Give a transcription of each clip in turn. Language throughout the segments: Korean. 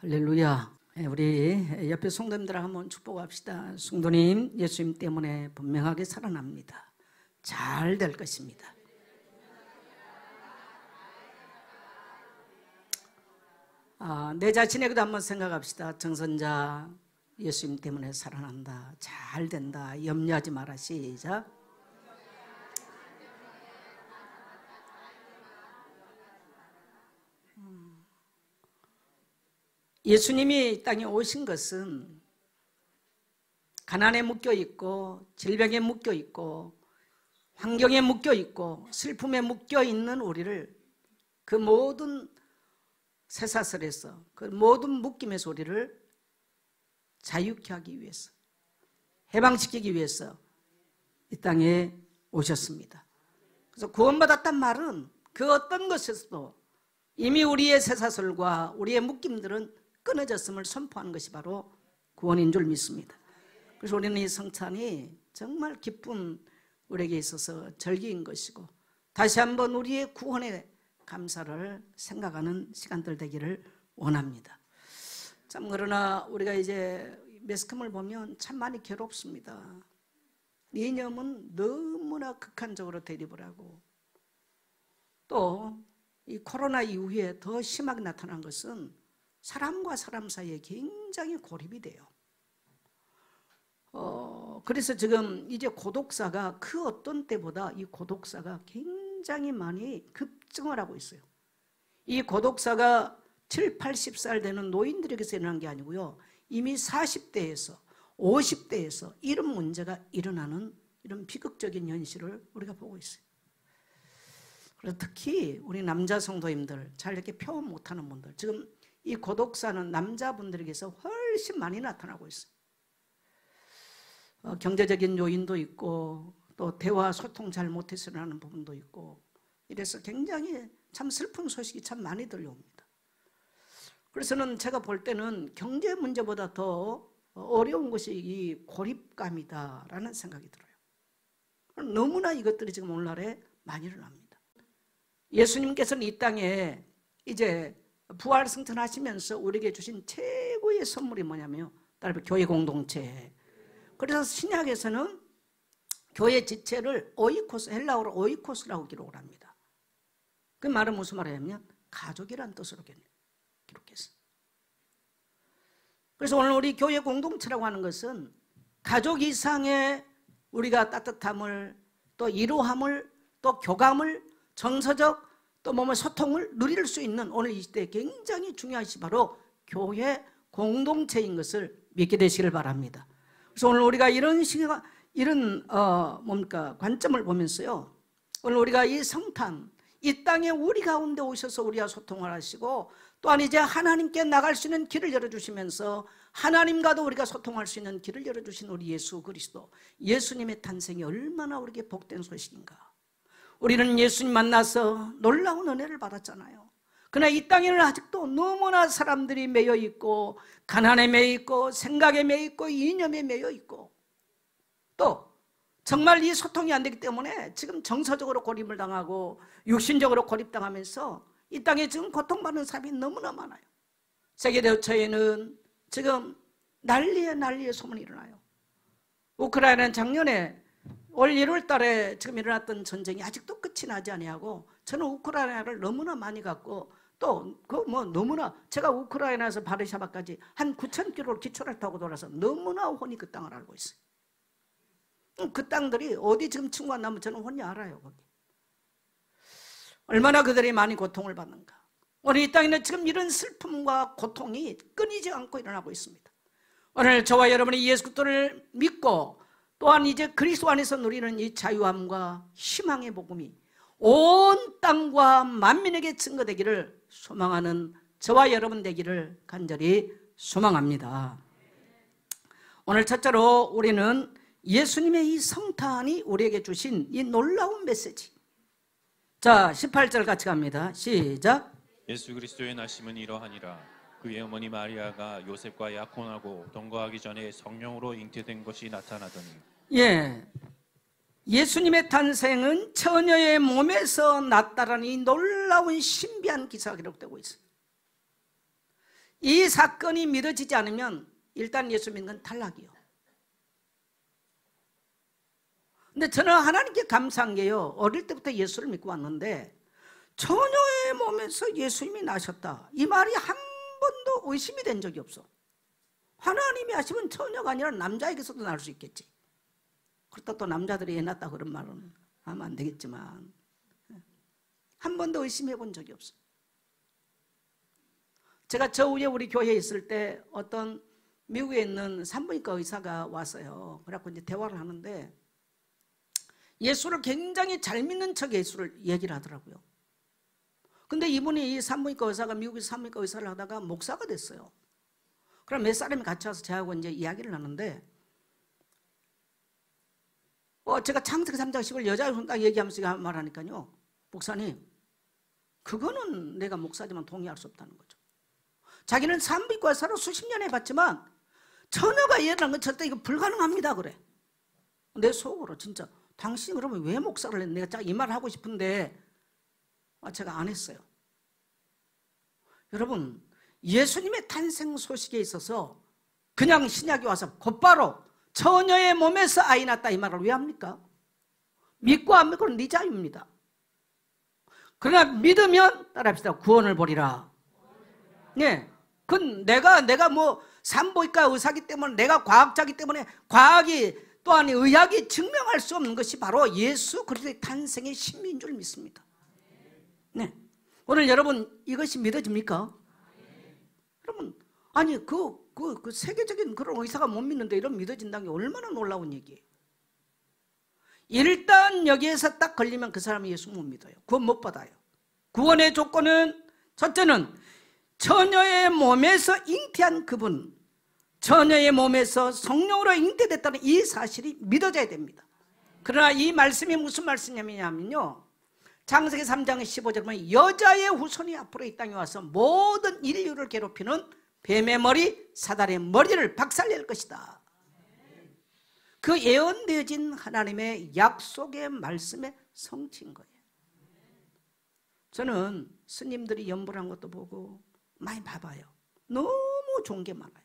할렐루야. 우리 옆에 성도님들 한번 축복합시다. 성도님, 예수님 때문에 분명하게 살아납니다. 잘 될 것입니다. 내 자신에게도 한번 생각합시다. 정선자, 예수님 때문에 살아난다. 잘 된다. 염려하지 마라. 시작. 예수님이 이 땅에 오신 것은 가난에 묶여 있고 질병에 묶여 있고 환경에 묶여 있고 슬픔에 묶여 있는 우리를 그 모든 쇠사슬에서 그 모든 묶임에서 우리를 자유케 하기 위해서, 해방시키기 위해서 이 땅에 오셨습니다. 그래서 구원받았단 말은 그 어떤 것에서도 이미 우리의 쇠사슬과 우리의 묶임들은 끊어졌음을 선포하는 것이 바로 구원인 줄 믿습니다. 그래서 우리는 이 성찬이 정말 기쁜 우리에게 있어서 절기인 것이고, 다시 한번 우리의 구원의 감사를 생각하는 시간들 되기를 원합니다. 참 그러나 우리가 이제 매스컴을 보면 참 많이 괴롭습니다. 이념은 너무나 극한적으로 대립을 하고, 또 이 코로나 이후에 더 심하게 나타난 것은 사람과 사람 사이에 굉장히 고립이 돼요. 그래서 지금 이제 고독사가 그 어떤 때보다 이 고독사가 굉장히 많이 급증을 하고 있어요. 이 고독사가 7, 80살 되는 노인들에게서 일어난 게 아니고요. 이미 40대에서 50대에서 이런 문제가 일어나는 이런 비극적인 현실을 우리가 보고 있어요. 그래서 특히 우리 남자 성도님들, 잘 이렇게 표현 못하는 분들, 지금 이 고독사는 남자분들에게서 훨씬 많이 나타나고 있어요. 경제적인 요인도 있고 또 대화 소통 잘 못해서 일어나는 부분도 있고, 이래서 굉장히 참 슬픈 소식이 참 많이 들려옵니다. 그래서는 제가 볼 때는 경제 문제보다 더 어려운 것이 이 고립감이다라는 생각이 들어요. 너무나 이것들이 지금 오늘날에 많이 일어납니다. 예수님께서는 이 땅에 이제 부활 승천하시면서 우리에게 주신 최고의 선물이 뭐냐면요, 따로 교회 공동체. 그래서 신약에서는 교회 지체를 오이코스, 헬라어로 오이코스라고 기록을 합니다. 그 말은 무슨 말이냐면 가족이란 뜻으로 기록했어요. 그래서 오늘 우리 교회 공동체라고 하는 것은 가족 이상의 우리가 따뜻함을, 또 이로함을, 또 교감을, 정서적 또 소통을 누릴 수 있는 오늘 이 시대에 굉장히 중요한 것이 바로 교회 공동체인 것을 믿게 되시길 바랍니다. 그래서 오늘 우리가 이런 관점을 보면서요, 오늘 우리가 이 성탄, 이 땅에 우리 가운데 오셔서 우리와 소통을 하시고, 또한 이제 하나님께 나갈 수 있는 길을 열어주시면서 하나님과도 우리가 소통할 수 있는 길을 열어주신 우리 예수 그리스도, 예수님의 탄생이 얼마나 우리에게 복된 소식인가. 우리는 예수님 만나서 놀라운 은혜를 받았잖아요. 그러나 이 땅에는 아직도 너무나 사람들이 매여 있고, 가난에 매여 있고, 생각에 매여 있고, 이념에 매여 있고, 또 정말 이 소통이 안 되기 때문에 지금 정서적으로 고립을 당하고 육신적으로 고립당하면서 이 땅에 지금 고통받는 사람이 너무나 많아요. 세계대처에는 지금 난리의 소문이 일어나요. 우크라이나는 작년에 올 1월 달에 지금 일어났던 전쟁이 아직도 끝이 나지 아니하고, 저는 우크라이나를 너무나 많이 갔고, 또 너무나 제가 우크라이나에서 바르샤바까지 한 9,000km를 기초를 타고 돌아서 너무나 훤히 그 땅을 알고 있어요. 그 땅들이 어디 지금 친구가 나면 저는 훤히 알아요. 거기 얼마나 그들이 많이 고통을 받는가. 오늘 이 땅에는 지금 이런 슬픔과 고통이 끊이지 않고 일어나고 있습니다. 오늘 저와 여러분이 예수 그리스도를 믿고 또한 이제 그리스도 안에서 누리는 이 자유함과 희망의 복음이 온 땅과 만민에게 증거되기를 소망하는 저와 여러분 되기를 간절히 소망합니다. 오늘 첫째로 우리는 예수님의 이 성탄이 우리에게 주신 이 놀라운 메시지. 자, 18절 같이 갑니다. 시작. 예수 그리스도의 나심은 이러하니라. 그의 어머니 마리아가 요셉과 약혼하고 동거하기 전에 성령으로 잉태된 것이 나타나더니. 예, 예수님의 탄생은 처녀의 몸에서 났다라는 이 놀라운 신비한 기사가 기록되고 있어요. 이 사건이 믿어지지 않으면 일단 예수 믿는 건 탈락이요. 근데 저는 하나님께 감사한 게요, 어릴 때부터 예수를 믿고 왔는데 처녀의 몸에서 예수님이 나셨다, 이 말이 한 번도 의심이 된 적이 없어. 하나님이 하시면 처녀가 아니라 남자에게서도 날 수 있겠지. 그렇다 또 남자들이 애 낳았다 그런 말은 하면 안 되겠지만 한 번도 의심해 본 적이 없어. 제가 저 위에 우리 교회에 있을 때 어떤 미국에 있는 산부인과 의사가 왔어요. 그래갖고 이제 대화를 하는데 예수를 굉장히 잘 믿는 척 예수를 얘기를 하더라고요. 근데 이분이 이 산부인과 의사가 미국에서 산부인과 의사를 하다가 목사가 됐어요. 그럼 몇 사람이 같이 와서 저하고 이제 이야기를 하는데 제가 창세기 3장 10을 여자의 딱 얘기하면서 말하니까요, 목사님, 그거는 내가 목사지만 동의할 수 없다는 거죠. 자기는 산부인과 의사로 수십 년 해봤지만 처녀가 일어난 건 절대 이거 불가능합니다 그래. 내 속으로 진짜 당신이 그러면 왜 목사를 했는데 내가 이 말을 하고 싶은데 제가 안 했어요. 여러분, 예수님의 탄생 소식에 있어서 그냥 신약이 와서 곧바로 처녀의 몸에서 아이 낳았다 이 말을 왜 합니까? 믿고 안 믿고는 네 자유입니다. 그러나 믿으면 따라합시다. 구원을 보리라. 네, 그건 내가 뭐 산부인과 의사기 때문에, 내가 과학자기 때문에 과학이 또한 의학이 증명할 수 없는 것이 바로 예수 그리스도의 탄생의 신비인 줄 믿습니다. 네, 오늘 여러분 이것이 믿어집니까? 여러분, 아니 그 세계적인 그런 의사가 못 믿는데 이런 믿어진다는 게 얼마나 놀라운 얘기예요. 일단 여기에서 딱 걸리면 그 사람이 예수 못 믿어요. 구원 못 받아요. 구원의 조건은 첫째는 처녀의 몸에서 잉태한 그분, 처녀의 몸에서 성령으로 잉태됐다는 이 사실이 믿어져야 됩니다. 그러나 이 말씀이 무슨 말씀이냐면요, 창세기 3장 15절에 보면 여자의 후손이 앞으로 이 땅에 와서 모든 인류를 괴롭히는 뱀의 머리, 사단의 머리를 박살낼 것이다. 그 예언되어진 하나님의 약속의 말씀에 성취인 거예요. 저는 스님들이 연불한 것도 보고 많이 봐봐요. 너무 좋은 게 많아요.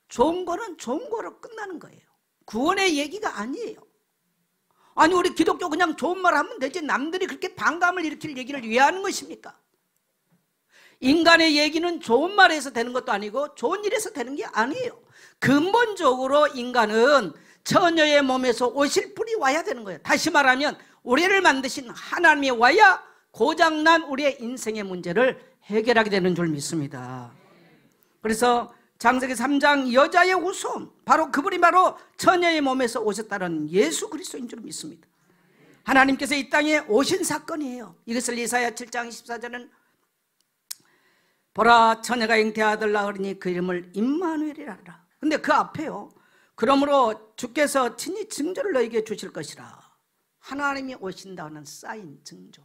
좋은 거는 좋은 거로 끝나는 거예요. 구원의 얘기가 아니에요. 아니 우리 기독교 그냥 좋은 말 하면 되지 남들이 그렇게 반감을 일으킬 얘기를 왜 하는 것입니까? 인간의 얘기는 좋은 말에서 되는 것도 아니고 좋은 일에서 되는 게 아니에요. 근본적으로 인간은 처녀의 몸에서 오실 분이 와야 되는 거예요. 다시 말하면 우리를 만드신 하나님이 와야 고장난 우리의 인생의 문제를 해결하게 되는 줄 믿습니다. 그래서 창세기 3장 여자의 후손, 바로 그분이 바로 처녀의 몸에서 오셨다는 예수 그리스도인 줄 믿습니다. 하나님께서 이 땅에 오신 사건이에요. 이것을 이사야 7장 24절은 보라 처녀가 잉태 아들 낳으리니 그 이름을 임마누엘이라 하라. 근데 그 앞에요, 그러므로 주께서 친히 증조를 너에게 주실 것이라. 하나님이 오신다는 사인, 증조.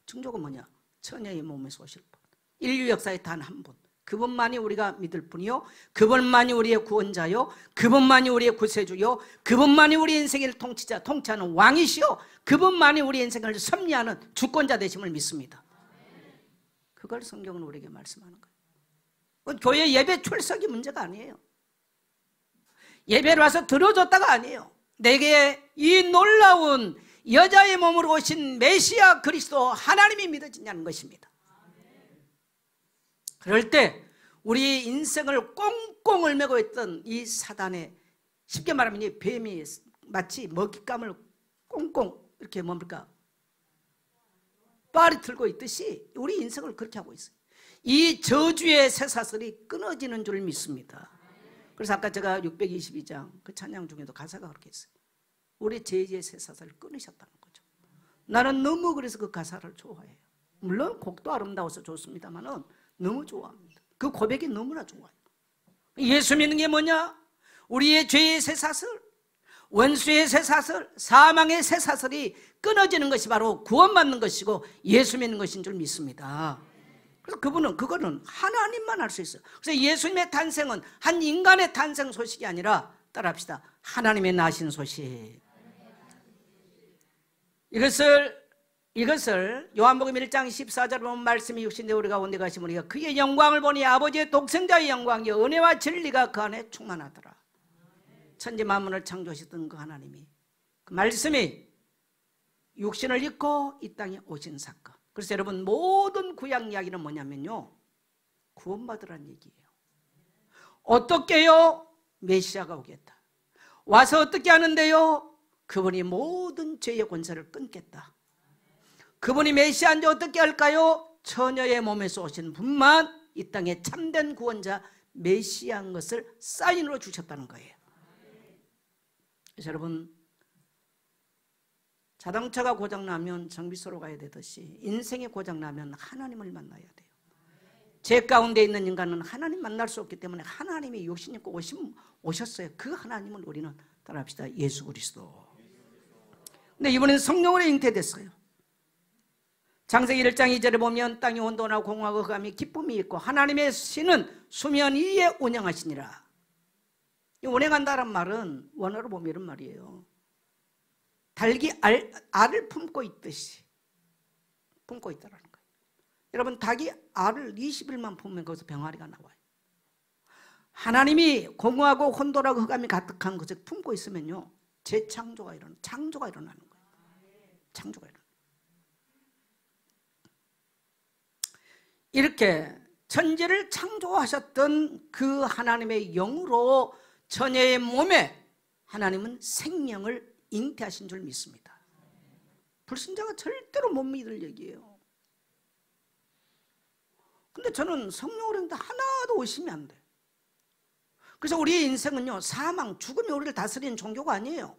증조가 뭐냐? 처녀의 몸에서 오실 분, 인류 역사에 단 한 분, 그분만이 우리가 믿을 뿐이요, 그분만이 우리의 구원자요, 그분만이 우리의 구세주요, 그분만이 우리 인생을 통치하는 왕이시요, 그분만이 우리 인생을 섭리하는 주권자 되심을 믿습니다. 그걸 성경은 우리에게 말씀하는 거예요. 교회 예배 출석이 문제가 아니에요. 예배를 와서 들어줬다가 아니에요. 내게 이 놀라운 여자의 몸으로 오신 메시아 그리스도 하나님이 믿어지냐는 것입니다. 그럴 때 우리 인생을 꽁꽁 얽매고 있던 이 사단의, 쉽게 말하면 이 뱀이 마치 먹잇감을 꽁꽁 이렇게 뭡니까? 빨이 들고 있듯이 우리 인생을 그렇게 하고 있어요. 이 저주의 쇠사슬이 끊어지는 줄 믿습니다. 그래서 아까 제가 622장 그 찬양 중에도 가사가 그렇게 있어요. 우리 죄의 쇠사슬을 끊으셨다는 거죠. 나는 너무 그래서 그 가사를 좋아해요. 물론 곡도 아름다워서 좋습니다만은 너무 좋아합니다. 그 고백이 너무나 좋아요. 예수 믿는 게 뭐냐? 우리의 죄의 쇠사슬, 원수의 쇠사슬, 사망의 쇠사슬이 끊어지는 것이 바로 구원받는 것이고 예수 믿는 것인 줄 믿습니다. 그래서 그거는 하나님만 할 수 있어요. 그래서 예수님의 탄생은 한 인간의 탄생 소식이 아니라, 따라합시다, 하나님의 나신 소식. 이것을 이것을 요한복음 1장 14절에 보면 말씀이 육신되어 우리 가운데 가시면 우리가 그의 영광을 보니 아버지의 독생자의 영광이 은혜와 진리가 그 안에 충만하더라. 천지 만물을 창조하셨던 그 하나님이, 그 말씀이 육신을 입고 이 땅에 오신 사건. 그래서 여러분, 모든 구약 이야기는 뭐냐면요, 구원받으라는 얘기예요. 어떻게요? 메시아가 오겠다. 와서 어떻게 하는데요? 그분이 모든 죄의 권세를 끊겠다. 그분이 메시아인데 어떻게 할까요? 처녀의 몸에서 오신 분만 이 땅에 참된 구원자 메시아인 것을 사인으로 주셨다는 거예요. 그래서 여러분, 자동차가 고장나면 정비소로 가야 되듯이 인생이 고장나면 하나님을 만나야 돼요. 죄 가운데 있는 인간은 하나님 만날 수 없기 때문에 하나님이 육신 입고 오셨어요. 그 하나님을 우리는 따라합시다. 예수 그리스도. 근데 이번엔 성령으로 잉태됐어요. 창세기 1장 2절에 보면 땅이 온도나 공하고 흑암이 기쁨이 있고 하나님의 신은 수면 위에 운행하시니라. 이 운행한다는 말은 원어로 보면 이런 말이에요. 닭이 알을 품고 있듯이 품고 있다는 거예요. 여러분, 닭이 알을 20일만 품으면 거기서 병아리가 나와요. 하나님이 공허하고 혼돈하고 흑암이 가득한 것을 품고 있으면요, 재창조가 창조가 일어나는 거예요. 창조가 일어나는 거예요. 이렇게 천지를 창조하셨던 그 하나님의 영으로 처녀의 몸에 하나님은 생명을 잉태하신 줄 믿습니다. 불신자가 절대로 못 믿을 얘기예요. 근데 저는 성령으로 했는데 하나도 의심이 안 돼. 그래서 우리의 인생은요, 사망, 죽음이 우리를 다스리는 종교가 아니에요.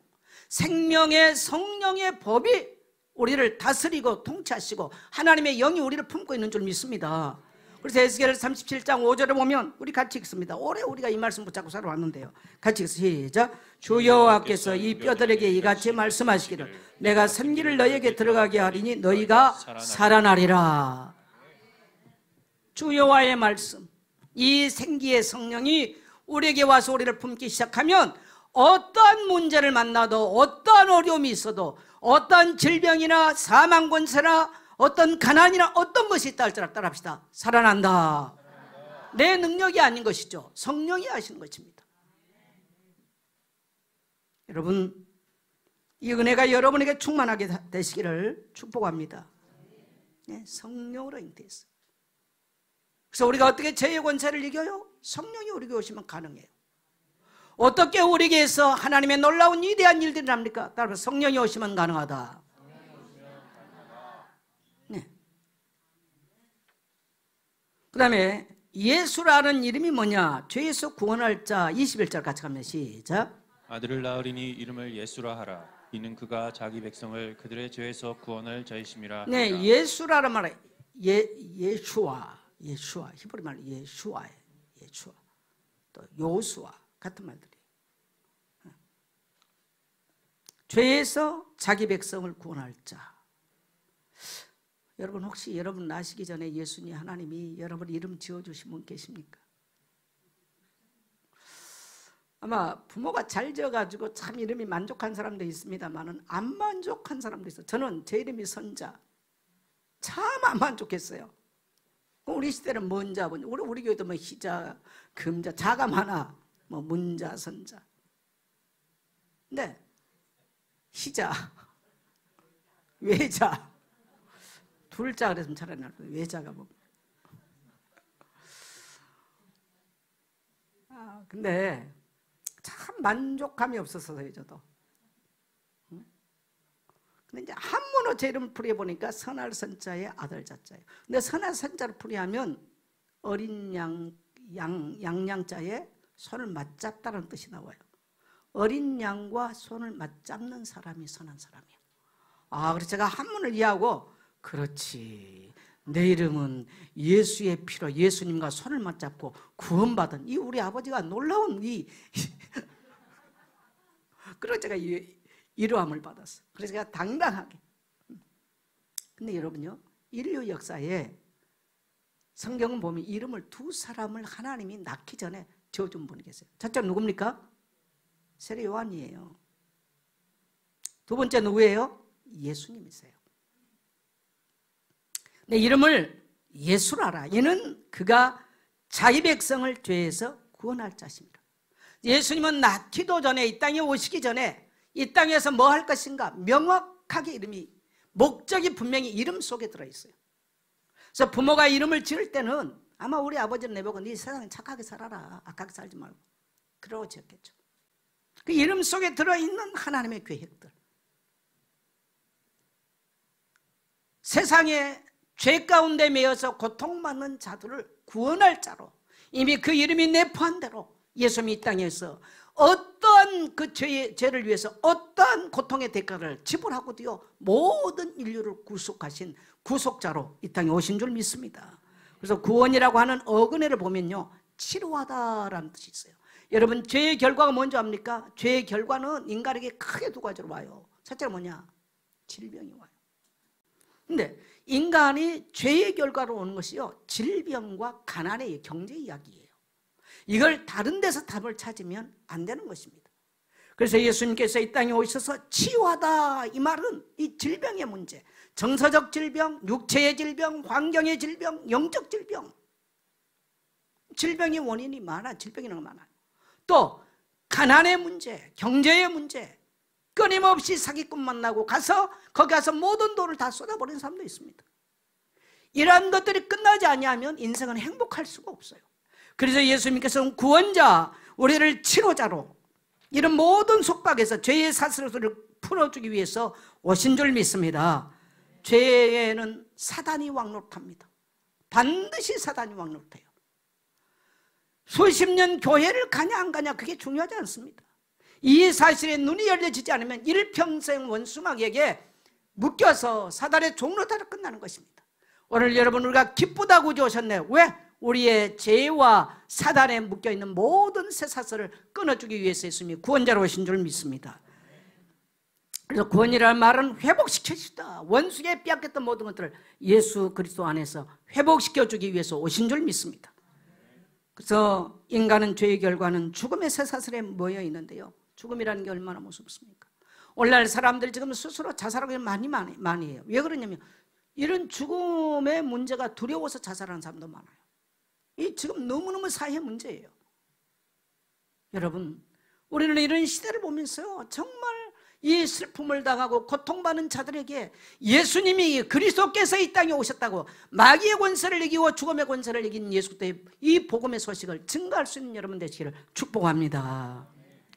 생명의 성령의 법이 우리를 다스리고 통치하시고 하나님의 영이 우리를 품고 있는 줄 믿습니다. 그래서 에스겔 37장 5절에 보면 우리 같이 읽습니다. 오래 우리가 이 말씀 붙잡고 살아왔는데요. 같이 시작. 주 여호와께서 이 뼈들에게 이같이 말씀하시기를 내가 생기를 너희에게 들어가게 하리니 너희가 살아나리라. 주 여호와의 말씀, 이 생기의 성령이 우리에게 와서 우리를 품기 시작하면 어떠한 문제를 만나도 어떠한 어려움이 있어도 어떠한 질병이나 사망 권세나 어떤 가난이나 어떤 것이 있다 할지라도 따라합시다. 살아난다. 내 능력이 아닌 것이죠. 성령이 하시는 것입니다. 여러분, 이 은혜가 여러분에게 충만하게 되시기를 축복합니다. 네, 성령으로 잉태했어요. 그래서 우리가 어떻게 죄의 권세를 이겨요? 성령이 우리에게 오시면 가능해요. 어떻게 우리에게서 하나님의 놀라운 위대한 일들이 납니까? 따라서 성령이 오시면 가능하다. 네. 그 다음에 예수라는 이름이 뭐냐? 죄에서 구원할 자. 21절 같이 가면 시작. 아들을 낳으리니 이름을 예수라 하라. 이는 그가 자기 백성을 그들의 죄에서 구원할 자이심이라. 네, 예수라는 말은 예수아 히브리 말 예수아예요. 예수아, 또 요수아 같은 말들이. 죄에서 자기 백성을 구원할 자. 여러분, 혹시 여러분 나시기 전에 예수님 하나님이 여러분 이름 지어주신 분 계십니까? 아마 부모가 잘 지어가지고 참 이름이 만족한 사람도 있습니다만 안 만족한 사람도 있어요. 저는 제 이름이 선자, 참 안 만족했어요. 우리 시대는 먼자, 우리 교회도 뭐 희자, 금자, 자가 많아. 뭐 문자, 선자. 근데 희자, 외자, 둘자 그랬으면 차라리 날 거예요. 외자가 뭐. 근데 참 만족감이 없었어요, 저도. 근데 이제 한문으로 제 이름을 풀이해보니까 선할 선자에 아들 자자예요. 근데 선할 선자를 풀이하면 어린 양양자에 손을 맞잡다는 뜻이 나와요. 어린 양과 손을 맞잡는 사람이 선한 사람이야. 그래서 제가 한문을 이해하고, 그렇지, 내 이름은 예수의 피로 예수님과 손을 맞잡고 구원받은 이 우리 아버지가 놀라운 그래서 제가 이러함을 받았어요. 그래서 제가 당당하게. 근데 여러분요, 인류 역사에 성경은 보면 이름을 두 사람을 하나님이 낳기 전에 지어준 분이 계세요. 첫째 누굽니까? 세례 요한이에요. 두 번째 누구예요? 예수님이세요. 내 이름을 예수라라. 이는 그가 자기 백성을 죄에서 구원할 자십니다. 예수님은 낳기도 전에, 이 땅에 오시기 전에 이 땅에서 뭐 할 것인가 명확하게 이름이, 목적이 분명히 이름 속에 들어있어요. 그래서 부모가 이름을 지을 때는 아마 우리 아버지는 내보고 네 세상에 착하게 살아라, 악하게 살지 말고, 그러고 지었겠죠. 그 이름 속에 들어있는 하나님의 계획들, 세상에 죄 가운데 매여서 고통받는 자들을 구원할 자로 이미 그 이름이 내포한 대로 예수님이 이 땅에서 어떠한 그 죄를 위해서 어떠한 고통의 대가를 지불하고도요 모든 인류를 구속하신 구속자로 이 땅에 오신 줄 믿습니다. 그래서 구원이라고 하는 어근에를 보면요, 치료하다라는 뜻이 있어요. 여러분, 죄의 결과가 뭔지 압니까? 죄의 결과는 인간에게 크게 두 가지로 와요. 첫째는 뭐냐? 질병이 와요. 근데 인간이 죄의 결과로 오는 것이요, 질병과 가난의 경제 이야기예요. 이걸 다른 데서 답을 찾으면 안 되는 것입니다. 그래서 예수님께서 이 땅에 오셔서 치유하다, 이 말은 이 질병의 문제, 정서적 질병, 육체의 질병, 환경의 질병, 영적 질병, 질병의 원인이 많아, 질병이라는 거 많아요. 또 가난의 문제, 경제의 문제, 끊임없이 사기꾼 만나고 거기 가서 모든 돈을 다 쏟아버리는 사람도 있습니다. 이러한 것들이 끝나지 아니하면 인생은 행복할 수가 없어요. 그래서 예수님께서는 구원자, 우리를 치료자로 이런 모든 속박에서 죄의 사슬을 풀어주기 위해서 오신 줄 믿습니다. 죄에는 사단이 왕노릇합니다. 반드시 사단이 왕노릇해요. 수십 년 교회를 가냐 안 가냐 그게 중요하지 않습니다. 이 사실에 눈이 열려지지 않으면 일평생 원수막에게 묶여서 사단의 종로 따라 끝나는 것입니다. 오늘 여러분, 우리가 기쁘다고 오셨네요. 왜? 우리의 죄와 사단에 묶여있는 모든 쇠사슬을 끊어주기 위해서 예수님이 구원자로 오신 줄 믿습니다. 그래서 구원이라는 말은 회복시켜주다, 원수에 빼앗겼던 모든 것들을 예수 그리스도 안에서 회복시켜주기 위해서 오신 줄 믿습니다. 그래서 인간은 죄의 결과는 죽음의 쇠사슬에 모여 있는데요, 죽음이라는 게 얼마나 무섭습니까? 오늘날 사람들이 지금 스스로 자살하고 많이 해요. 왜 그러냐면 이런 죽음의 문제가 두려워서 자살하는 사람도 많아요. 이 지금 너무너무 사회의 문제예요. 여러분, 우리는 이런 시대를 보면서요, 정말 이 슬픔을 당하고 고통받는 자들에게 예수님이 그리스도께서 이 땅에 오셨다고, 마귀의 권세를 이기고 죽음의 권세를 이긴 예수의 이 복음의 소식을 증거할 수 있는 여러분 되시기를 축복합니다.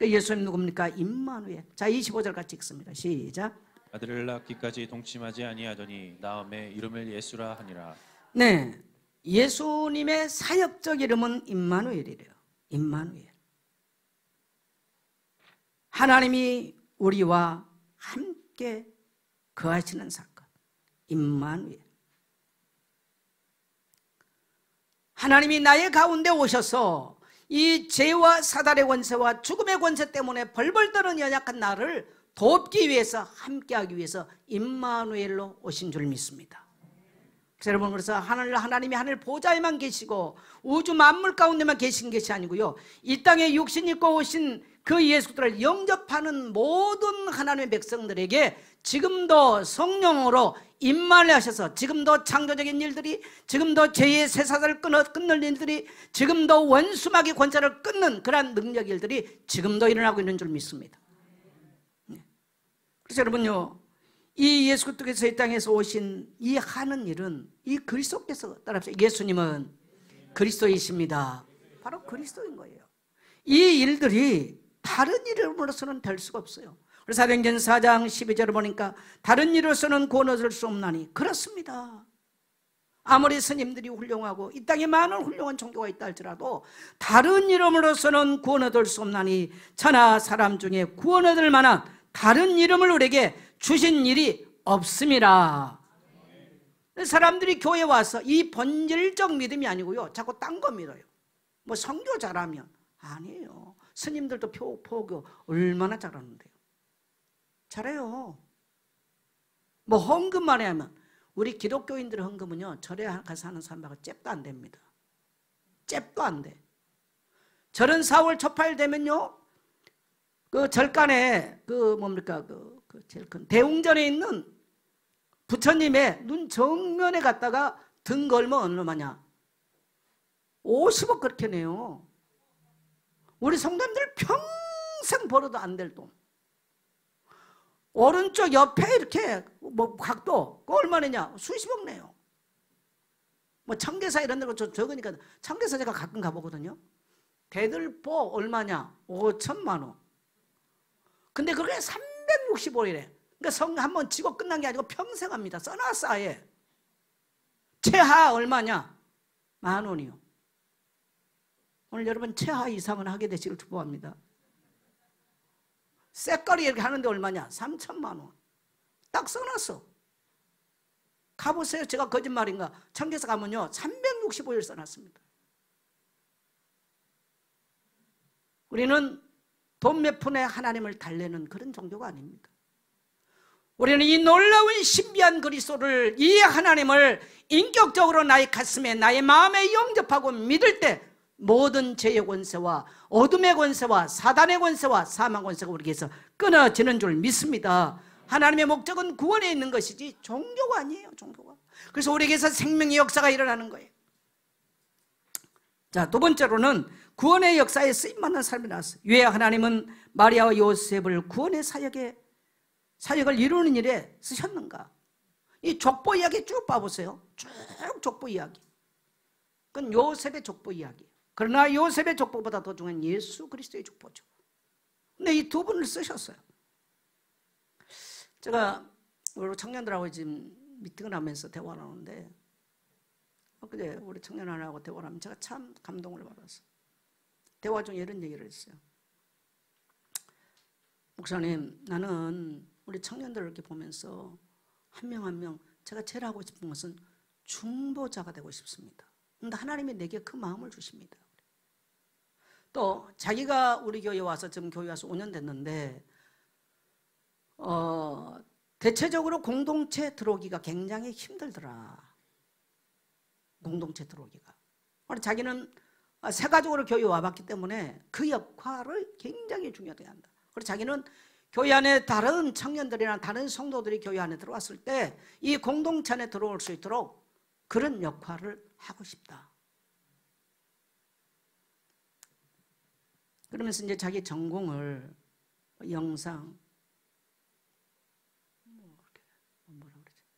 예수님 누굽니까? 임마누엘. 자, 25절 같이 읽습니다. 시작. 아들을 낳기까지 동침하지 아니하더니 다음에 이름을 예수라 하니라. 네, 예수님의 사역적 이름은 임마누엘이래요. 임마누엘. 하나님이 우리와 함께 거하시는 사건, 임마누엘. 하나님이 나의 가운데 오셔서 이 죄와 사단의 권세와 죽음의 권세 때문에 벌벌 떠는 연약한 나를 돕기 위해서, 함께하기 위해서 임마누엘로 오신 줄 믿습니다. 그래서 여러분, 그래서 하나님이 하늘 보좌에만 계시고 우주 만물 가운데만 계신 것이 아니고요, 이 땅에 육신 입고 오신 그 예수를 영접하는 모든 하나님의 백성들에게 지금도 성령으로 임마누엘 하셔서 지금도 창조적인 일들이, 지금도 죄의 쇠사슬을 끊는 일들이, 지금도 원수마귀 권세를 끊는 그러한 능력 일들이 지금도 일어나고 있는 줄 믿습니다. 그래서 여러분요, 이 예수 그리스도께서 이 땅에서 오신 이 하는 일은 이 그리스도께서, 따라합시다. 예수님은 그리스도이십니다. 바로 그리스도인 거예요. 이 일들이 다른 이름으로서는 될 수가 없어요. 그래서 사도행전 4장 12절을 보니까 다른 이로서는 구원 얻을 수 없나니, 그렇습니다. 아무리 스님들이 훌륭하고 이 땅에 많은 훌륭한 종교가 있다 할지라도 다른 이름으로서는 구원 얻을 수 없나니 천하 사람 중에 구원 얻을 만한 다른 이름을 우리에게 주신 일이 없음이라. 사람들이 교회에 와서 이 본질적 믿음이 아니고요, 자꾸 딴 거 믿어요. 뭐 선교 잘하면, 아니에요. 스님들도 포교 얼마나 잘하는데요. 잘해요. 뭐 헌금만 하면, 우리 기독교인들의 헌금은요, 절에 가서 하는 사람하고 잽도 안 됩니다. 잽도 안 돼. 절은 4월 초팔 되면요, 그 절간에 제일 큰 대웅전에 있는 부처님의 눈 정면에 갔다가 등 걸면 얼마냐? 50억 그렇게 내요. 우리 성도님들 평생 벌어도 안 될 돈. 오른쪽 옆에 이렇게 뭐 각도 그거 얼마냐? 수십억 내요. 뭐 청계사 이런 데가 적으니까 청계사 제가 가끔 가보거든요. 대들보 얼마냐? 5천만 원. 근데 그게 365일에. 그러니까 성 한번 지고 끝난 게 아니고 평생 합니다. 써놨어 아예. 최하 얼마냐? 10,000원이요. 오늘 여러분 최하 이상은 하게 되시길 축복합니다. 쇳거리 이렇게 하는데 얼마냐? 3,000만 원. 딱 써놨어. 가보세요. 제가 거짓말인가? 청계사 가면요 365일 써놨습니다. 우리는 돈 몇 푼에 하나님을 달래는 그런 종교가 아닙니다. 우리는 이 놀라운 신비한 그리스도를, 이 하나님을 인격적으로 나의 가슴에 나의 마음에 영접하고 믿을 때 모든 죄의 권세와 어둠의 권세와 사단의 권세와 사망 권세가 우리에게서 끊어지는 줄 믿습니다. 하나님의 목적은 구원에 있는 것이지 종교가 아니에요. 종교가. 그래서 우리에게서 생명의 역사가 일어나는 거예요. 자, 두 번째로는 구원의 역사에 쓰임받는 사람이 나왔어요. 왜 하나님은 마리아와 요셉을 구원의 사역을 이루는 일에 쓰셨는가? 이 족보 이야기 쭉 봐보세요. 쭉 족보 이야기. 그건 요셉의 족보 이야기예요. 그러나 요셉의 족보보다 더 중요한 예수 그리스도의 족보죠. 근데 이 두 분을 쓰셨어요. 제가 우리 청년들하고 지금 미팅을 하면서 대화를 하는데 그때 우리 청년 하나하고 대화를 하면 제가 참 감동을 받았어요. 대화 중에 이런 얘기를 했어요. 목사님, 나는 우리 청년들을 이렇게 보면서 한 명 한 명 제가 제일 하고 싶은 것은 중보자가 되고 싶습니다. 그런데 하나님이 내게 그 마음을 주십니다. 또 자기가 우리 교회에 와서 지금 교회 와서 5년 됐는데 대체적으로 공동체 들어오기가 굉장히 힘들더라. 공동체 들어오기가. 자기는 새 가족으로 교회에 와봤기 때문에 그 역할을 굉장히 중요하게 한다. 그리고 자기는 교회 안에 다른 청년들이나 다른 성도들이 교회 안에 들어왔을 때 이 공동체 안에 들어올 수 있도록 그런 역할을 하고 싶다. 그러면서 이제 자기 전공을 영상 뭐라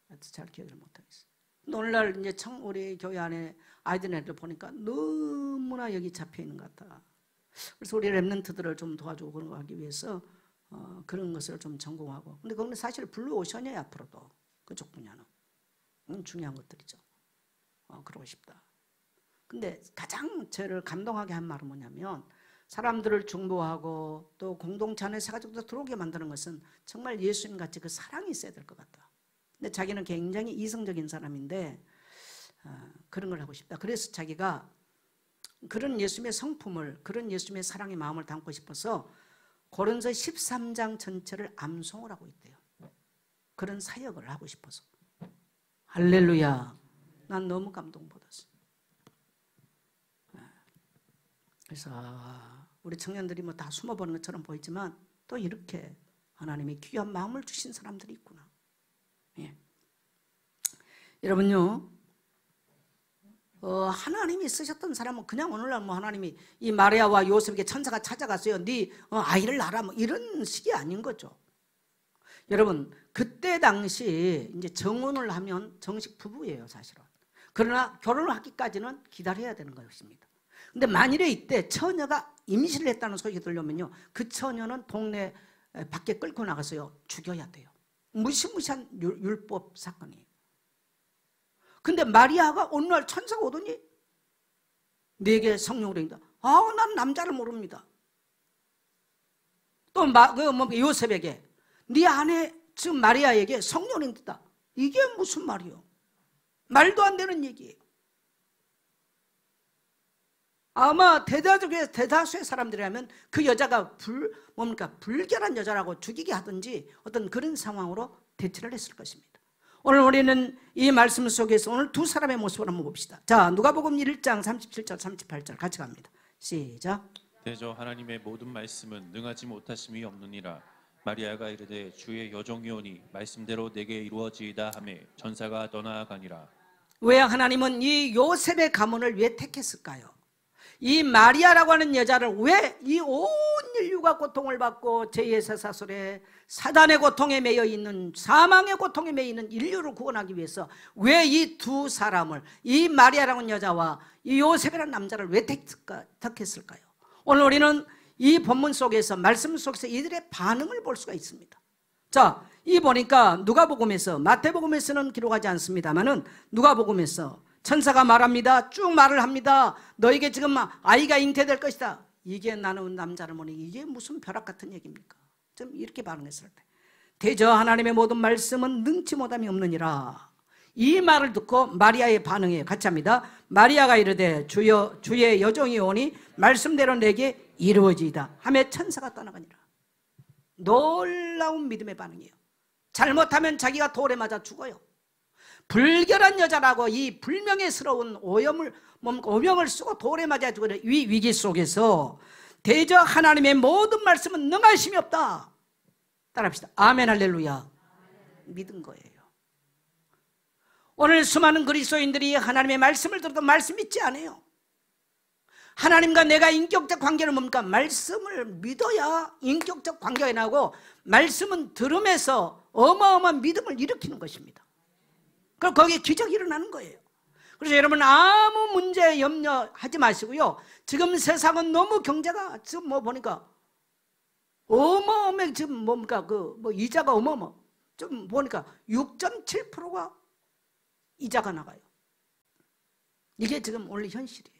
그러지? 잘 기억을 못하겠어요. 오늘날 이제 우리 교회 안에 아이들을 보니까 너무나 여기 잡혀 있는 것 같다. 그래서 우리 랩런트들을 좀 도와주고 그런 거 하기 위해서 그런 것을 좀 전공하고. 근데 그건 사실 블루오션이에요. 앞으로도 그쪽 분야는 중요한 것들이죠. 그러고 싶다. 근데 가장 저를 감동하게 한 말은 뭐냐면 사람들을 중보하고 또 공동체 안에 새 가족도 들어오게 만드는 것은 정말 예수님 같이 그 사랑이 있어야 될 것 같다. 근데 자기는 굉장히 이성적인 사람인데 그런 걸 하고 싶다. 그래서 자기가 그런 예수님의 성품을, 그런 예수님의 사랑의 마음을 담고 싶어서 고린도서 13장 전체를 암송을 하고 있대요. 그런 사역을 하고 싶어서. 할렐루야. 난 너무 감동받았어. 그래서 우리 청년들이 뭐 다 숨어보는 것처럼 보이지만 또 이렇게 하나님이 귀한 마음을 주신 사람들이 있구나. 예. 여러분요, 하나님이 쓰셨던 사람은 그냥 오늘날 뭐 하나님이 이 마리아와 요셉에게 천사가 찾아갔어요. 네 아이를 낳아라 뭐 이런 식이 아닌 거죠. 여러분, 그때 당시 이제 정혼을 하면 정식 부부예요, 사실은. 그러나 결혼을 하기까지는 기다려야 되는 것입니다. 근데 만일에 이때 처녀가 임신을 했다는 소식이 들려면요, 그 처녀는 동네 밖에 끌고 나가서요 죽여야 돼요. 무시무시한 율법 사건이에요. 근데 마리아가 어느 날 천사가 오더니 내게 성령으로 인다. 난 남자를 모릅니다. 또 요셉에게 네 아내 지금 마리아에게 성령이 있다. 이게 무슨 말이요? 말도 안 되는 얘기예요. 아마 대다수의 사람들이라면 그 여자가 불결한 여자라고 죽이게 하든지 어떤 그런 상황으로 대처를 했을 것입니다. 오늘 우리는 이 말씀 속에서 오늘 두 사람의 모습을 한번 봅시다. 자, 누가복음 1장 37절 38절 같이 갑니다. 시작. 대저 하나님의 모든 말씀은 능하지 못하심이 없느니라. 마리아가 이르되 주의 여종이오니 말씀대로 내게 이루어지이다 하매 천사가 떠나가니라. 왜 하나님은 이 요셉의 가문을 왜 택했을까요? 이 마리아라고 하는 여자를 왜 이 온 인류가 고통을 받고 죄의 쇠사슬에 사단의 고통에 매여 있는, 사망의 고통에 매여 있는 인류를 구원하기 위해서 왜 이 두 사람을, 이 마리아라고 하는 여자와 이 요셉이라는 남자를 왜 택했을까요? 오늘 우리는 이 본문 속에서, 말씀 속에서 이들의 반응을 볼 수가 있습니다. 자, 이 보니까 누가복음에서, 마태복음에서는 기록하지 않습니다만은 누가복음에서 천사가 말합니다. 쭉 말을 합니다. 너에게 지금 아이가 잉태될 것이다. 이게 나는 남자를 보니 이게 무슨 벼락 같은 얘기입니까? 좀 이렇게 반응했을 때, 대저 하나님의 모든 말씀은 능치 못함이 없느니라. 이 말을 듣고 마리아의 반응에 같이 합니다. 마리아가 이르되 주의 여종이 오니 말씀대로 내게 이루어지이다 하며 천사가 떠나가니라. 놀라운 믿음의 반응이에요. 잘못하면 자기가 돌에 맞아 죽어요. 불결한 여자라고 이 불명예스러운 오명을 쓰고 돌에 맞아 죽어요. 이 위기 속에서 대저 하나님의 모든 말씀은 능하심이 없다. 따라합시다. 아멘 할렐루야. 믿은 거예요. 오늘 수많은 그리스도인들이 하나님의 말씀을 들어도 말씀 믿지 않아요. 하나님과 내가 인격적 관계는 뭡니까? 말씀을 믿어야 인격적 관계가 나고, 말씀은 들음에서 어마어마한 믿음을 일으키는 것입니다. 그럼 거기에 기적이 일어나는 거예요. 그래서 여러분 아무 문제 염려하지 마시고요. 지금 세상은 너무 경제가 지금 뭐 보니까 어마어마해. 지금 뭡니까? 이자가 어마어마. 좀 보니까 6.7%가 이자가 나가요. 이게 지금 원래 현실이에요.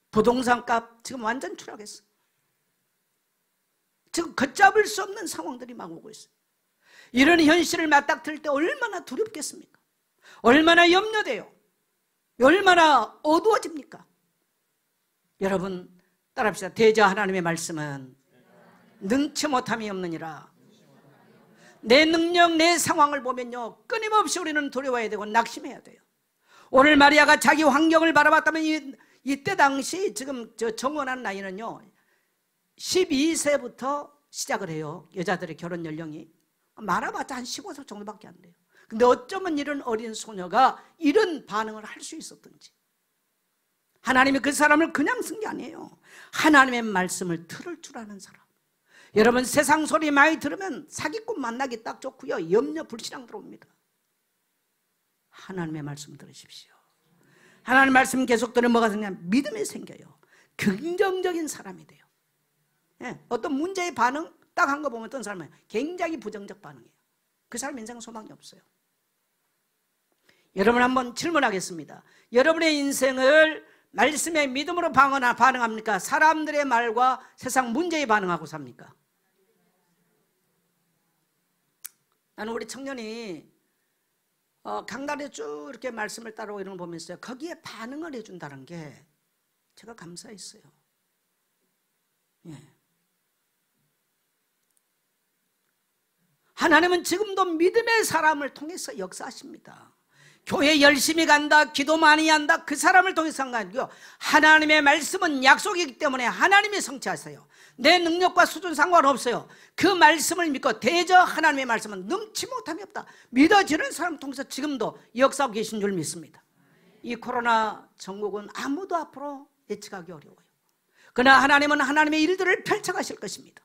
부동산 값 지금 완전 추락했어. 지금 걷잡을 수 없는 상황들이 막 오고 있어요. 이런 현실을 맞닥뜨릴 때 얼마나 두렵겠습니까? 얼마나 염려돼요? 얼마나 어두워집니까? 여러분 따라합시다. 대저 하나님의 말씀은 능치 못함이 없느니라. 내 능력, 내 상황을 보면요, 끊임없이 우리는 두려워해야 되고 낙심해야 돼요. 오늘 마리아가 자기 환경을 바라봤다면 이때 당시 지금 정원한 나이는요 12세부터 시작을 해요. 여자들의 결혼 연령이 말아봤자 한 15세 정도밖에 안 돼요. 근데 어쩌면 이런 어린 소녀가 이런 반응을 할 수 있었던지. 하나님이 그 사람을 그냥 쓴 게 아니에요. 하나님의 말씀을 들을 줄 아는 사람. 여러분 세상 소리 많이 들으면 사기꾼 만나기 딱 좋고요, 염려 불신앙 들어옵니다. 하나님의 말씀 들으십시오. 하나님의 말씀 계속 들으면 뭐가 생겨요? 믿음이 생겨요. 긍정적인 사람이 돼요. 예, 어떤 문제의 반응 딱 한 거 보면 어떤 사람은 굉장히 부정적 반응이에요. 그 사람 인생 소망이 없어요. 여러분 한번 질문하겠습니다. 여러분의 인생을 말씀의 믿음으로 반응합니까? 사람들의 말과 세상 문제에 반응하고 삽니까? 나는 우리 청년이 강단에 쭉 이렇게 말씀을 따라오고 이런 걸 보면서 거기에 반응을 해준다는 게 제가 감사했어요. 예. 하나님은 지금도 믿음의 사람을 통해서 역사하십니다. 교회 열심히 간다, 기도 많이 한다, 그 사람을 통해서 한 거 아니고요. 하나님의 말씀은 약속이기 때문에 하나님이 성취하세요. 내 능력과 수준 상관없어요. 그 말씀을 믿고 대저 하나님의 말씀은 능치 못함이 없다. 믿어지는 사람을 통해서 지금도 역사하고 계신 줄 믿습니다. 이 코로나 전국은 아무도 앞으로 예측하기 어려워요. 그러나 하나님은 하나님의 일들을 펼쳐가실 것입니다.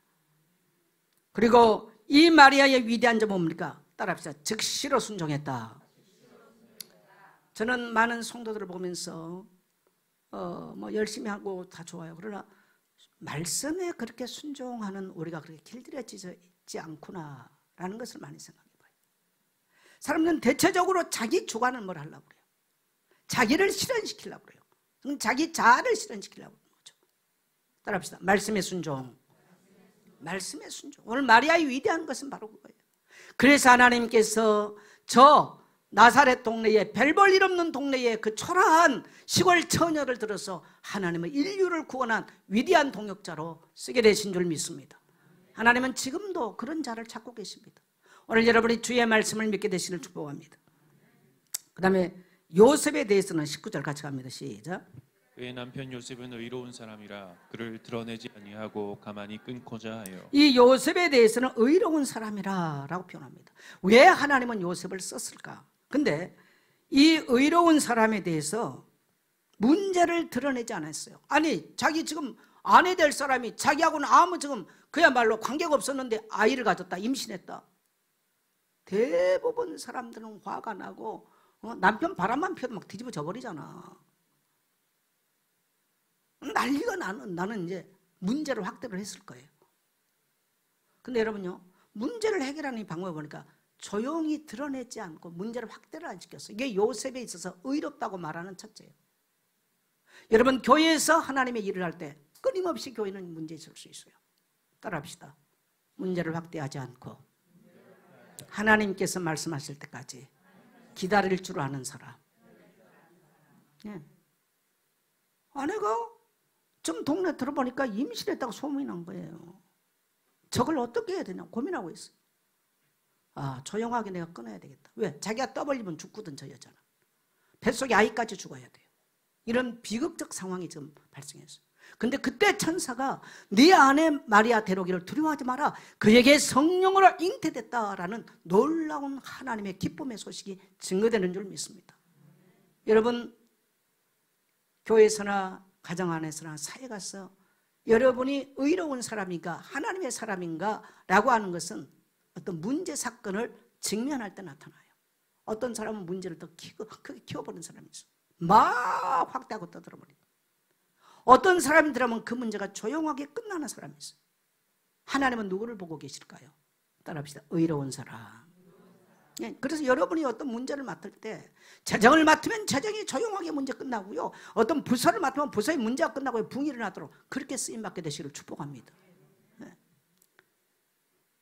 그리고 이 마리아의 위대한 점은 뭡니까? 따라합시다. 즉시로 순종했다. 저는 많은 성도들을 보면서 뭐 열심히 하고 다 좋아요. 그러나 말씀에 그렇게 순종하는 우리가 그렇게 길들여지지 않구나라는 것을 많이 생각해 봐요. 사람들은 대체적으로 자기 주관을 뭘 하려고 그래요. 자기를 실현시키려고 그래요. 자기 자아를 실현시키려고 그러는 거죠. 따라합시다. 말씀의 순종. 말씀의 순종. 오늘 마리아의 위대한 것은 바로 그거예요. 그래서 하나님께서 저 나사렛 동네에, 별 볼 일 없는 동네에 그 초라한 시골 처녀를 들어서 하나님은 인류를 구원한 위대한 동역자로 쓰게 되신 줄 믿습니다. 하나님은 지금도 그런 자를 찾고 계십니다. 오늘 여러분이 주의 말씀을 믿게 되시길 축복합니다. 그 다음에 요셉에 대해서는 19절 같이 갑니다. 시작. 그의 남편 요셉은 의로운 사람이라 그를 드러내지 아니하고 가만히 끊고자 하여. 이 요셉에 대해서는 의로운 사람이라고 표현합니다. 왜 하나님은 요셉을 썼을까? 근데 이 의로운 사람에 대해서 문제를 드러내지 않았어요. 아니, 자기 지금 아내 될 사람이 자기하고는 아무 지금 그야말로 관계가 없었는데 아이를 가졌다, 임신했다. 대부분 사람들은 화가 나고 남편 바람만 펴도 막 뒤집어져 버리잖아. 난리가 나는 이제 문제를 확대를 했을 거예요. 근데 여러분요, 문제를 해결하는 방법을 보니까 조용히 드러내지 않고 문제를 확대를 안 시켰어요. 이게 요셉에 있어서 의롭다고 말하는 첫째예요. 여러분, 교회에서 하나님의 일을 할 때 끊임없이 교회는 문제 있을 수 있어요. 따라합시다. 문제를 확대하지 않고 하나님께서 말씀하실 때까지 기다릴 줄 아는 사람. 예. 아내가 좀 동네 들어보니까 임신했다고 소문이 난 거예요. 저걸 어떻게 해야 되냐 고민하고 있어요. 아, 조용하게 내가 끊어야 되겠다. 왜? 자기가 떠벌리면 죽거든, 저 여자는. 뱃속에 아이까지 죽어야 돼요. 이런 비극적 상황이 지금 발생했어요. 근데 그때 천사가 네 아내 마리아 데려오기를 두려워하지 마라. 그에게 성령으로 잉태됐다라는 놀라운 하나님의 기쁨의 소식이 증거되는 줄 믿습니다. 여러분, 교회에서나 가정 안에서나 사회 가서 여러분이 의로운 사람인가 하나님의 사람인가 라고 하는 것은 어떤 문제 사건을 직면할 때 나타나요. 어떤 사람은 문제를 더 크게 키워버리는 사람이 있어요. 막 확대하고 떠들어버려요. 어떤 사람들하면 그 문제가 조용하게 끝나는 사람이 있어요. 하나님은 누구를 보고 계실까요? 따라합시다. 의로운 사람. 그래서 여러분이 어떤 문제를 맡을 때 재정을 맡으면 재정이 조용하게 문제 끝나고요, 어떤 부서를 맡으면 부서의 문제가 끝나고 붕이 일어나도록 그렇게 쓰임받게 되시기를 축복합니다.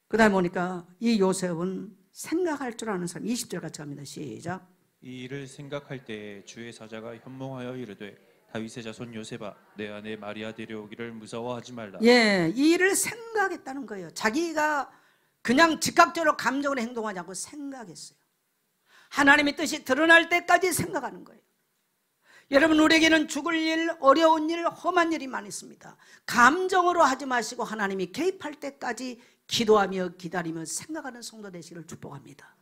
그 다음에 보니까 이 요셉은 생각할 줄 아는 사람. 20절 같이 갑니다. 시작. 이 일을 생각할 때에 주의 사자가 현몽하여 이르되 다윗의 자손 요셉아, 내 아내 마리아 데려오기를 무서워하지 말라. 예, 이 일을 생각했다는 거예요. 자기가 그냥 즉각적으로 감정으로 행동하지 않고 생각했어요. 하나님의 뜻이 드러날 때까지 생각하는 거예요. 여러분, 우리에게는 죽을 일, 어려운 일, 험한 일이 많이 있습니다. 감정으로 하지 마시고 하나님이 개입할 때까지 기도하며 기다리며 생각하는 성도 되시기를 축복합니다.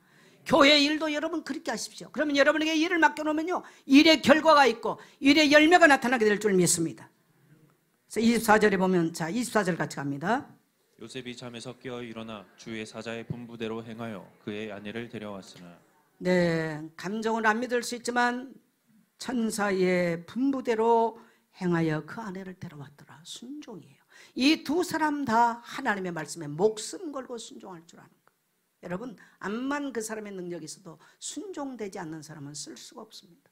교회 일도 여러분 그렇게 하십시오. 그러면 여러분에게 일을 맡겨놓으면요, 일의 결과가 있고 일의 열매가 나타나게 될 줄 믿습니다. 그래서 24절에 보면, 자, 24절 같이 갑니다. 요셉이 잠에서 깨어 일어나 주의 사자의 분부대로 행하여 그의 아내를 데려왔으나. 네, 감정은 안 믿을 수 있지만 천사의 분부대로 행하여 그 아내를 데려왔더라. 순종이에요. 이 두 사람 다 하나님의 말씀에 목숨 걸고 순종할 줄 아는 거예요. 여러분, 암만 그 사람의 능력이 있어도 순종되지 않는 사람은 쓸 수가 없습니다.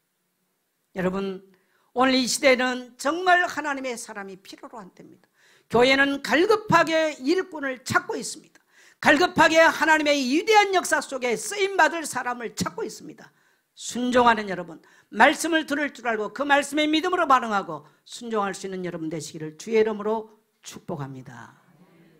여러분, 오늘 이 시대는 정말 하나님의 사람이 필요로 한 때입니다. 교회는 갈급하게 일꾼을 찾고 있습니다. 갈급하게 하나님의 위대한 역사 속에 쓰임받을 사람을 찾고 있습니다. 순종하는 여러분, 말씀을 들을 줄 알고 그 말씀에 믿음으로 반응하고 순종할 수 있는 여러분 되시기를 주의 이름으로 축복합니다.